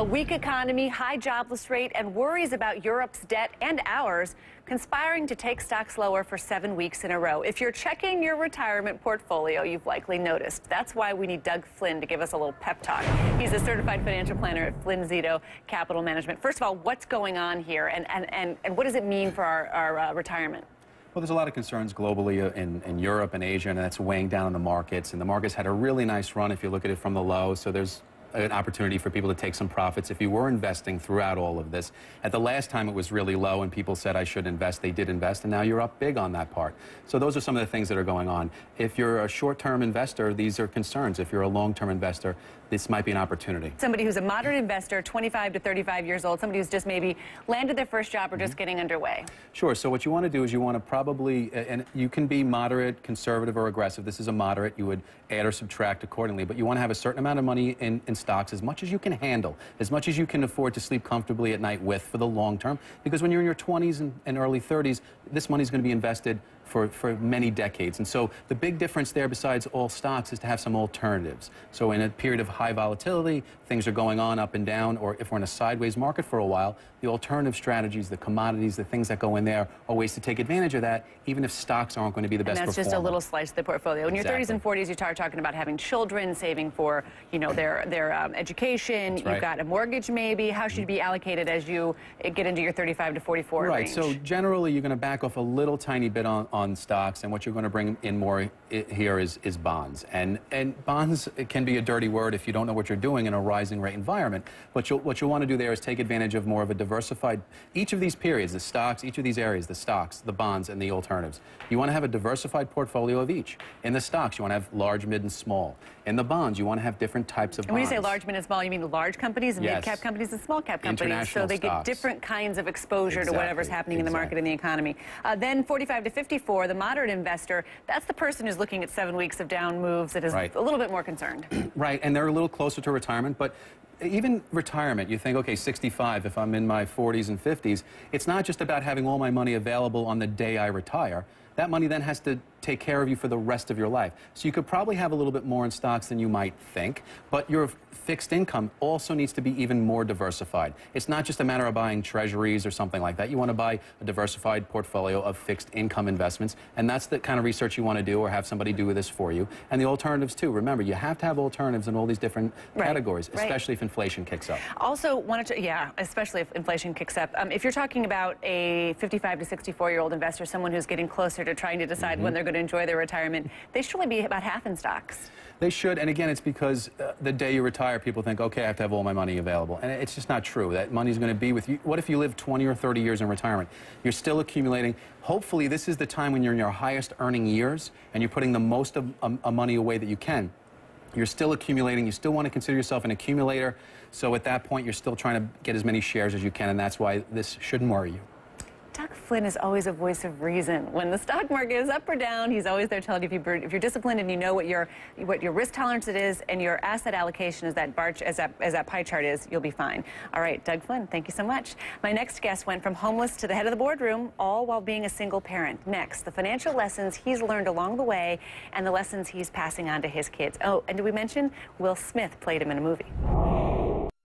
A weak economy, high jobless rate, and worries about Europe's debt and ours conspiring to take stocks lower for 7 weeks in a row. If you're checking your retirement portfolio, you've likely noticed. That's why we need Doug Flynn to give us a little pep talk. He's a certified financial planner at Flynn Zito Capital Management. First of all, what's going on here, and what does it mean for our retirement? Well, there's a lot of concerns globally in Europe and Asia, and that's weighing down on the markets. And the markets had a really nice run if you look at it from the low. So there's an opportunity for people to take some profits if you were investing throughout all of this. At the last time it was really low and people said I should invest, they did invest, and now you're up big on that part. So those are some of the things that are going on. If you're a short-term investor, these are concerns. If you're a long-term investor, this might be an opportunity. Somebody who's a moderate investor, 25 to 35 years old, somebody who's just maybe landed their first job or just getting underway. Sure. So what you want to do is you want to probably, and you can be moderate, conservative, or aggressive. This is a moderate. You would add or subtract accordingly, but you want to have a certain amount of money in stocks, as much as you can handle, as much as you can afford to sleep comfortably at night with for the long term, because when you're in your 20s and early 30s, this money is going to be invested for many decades. And so the big difference there, besides all stocks, is to have some alternatives. So in a period of high volatility, things are going on up and down, or if we're in a sideways market for a while, the alternative strategies, the commodities, the things that go in there are ways to take advantage of that, even if stocks aren't going to be the best performer. And that's just a little slice of the portfolio. In your 30s and 40s, you start talking about having children, saving for, you know, their education. That's right. You've got a mortgage maybe. How should it be allocated as you get into your 35 to 44 right. range? So generally, you're going to back off a little tiny bit on stocks, and what you're going to bring in more here is bonds. And bonds, it can be a dirty word if you don't know what you're doing in a rising rate environment. But what you'll want to do there is take advantage of more of a diversified, each of these periods, the stocks, each of these areas, the stocks, the bonds, and the alternatives. You want to have a diversified portfolio of each. In the stocks, you want to have large, mid, and small. In the bonds, you want to have different types of bonds. And when you say large, mid, and small, you mean large companies and yes. mid-cap companies and small-cap companies. So they stocks. get different kinds of exposure Exactly. to whatever's happening in the market and the economy. Then 45 to 54, the moderate investor, that's the person who's looking at 7 weeks of down moves that is right. a little bit more concerned. Right, and they're a little closer to retirement, but even retirement, you think, okay, 65, if I'm in my 40s and 50s, it's not just about having all my money available on the day I retire. That money then has to take care of you for the rest of your life. So you could probably have a little bit more in stocks than you might think, but your fixed income also needs to be even more diversified. It's not just a matter of buying treasuries or something like that. You want to buy a diversified portfolio of fixed income investments, and that's the kind of research you want to do, or have somebody do this for you. And the alternatives too. Remember, you have to have alternatives in all these different categories, especially if inflation kicks up. Also wanted to, yeah, especially if inflation kicks up. If you're talking about a 55 to 64-year-old investor, someone who's getting closer to trying to decide when they're going to enjoy their retirement, they should only be about half in stocks. They should, and again, it's because the day you retire, people think, okay, I have to have all my money available. And it's just not true. That money's going to be with you. What if you live 20 or 30 years in retirement? You're still accumulating. Hopefully, this is the time when you're in your highest earning years, and you're putting the most of money away that you can. You're still accumulating. You still want to consider yourself an accumulator. So at that point, you're still trying to get as many shares as you can, and that's why this shouldn't worry you. Doug Flynn is always a voice of reason. When the stock market is up or down, he's always there telling you if you're disciplined and you know what your risk tolerance it is and your asset allocation as that pie chart is, you'll be fine. All right, Doug Flynn, thank you so much. My next guest went from homeless to the head of the boardroom, all while being a single parent. Next, the financial lessons he's learned along the way and the lessons he's passing on to his kids. Oh, and did we mention Will Smith played him in a movie?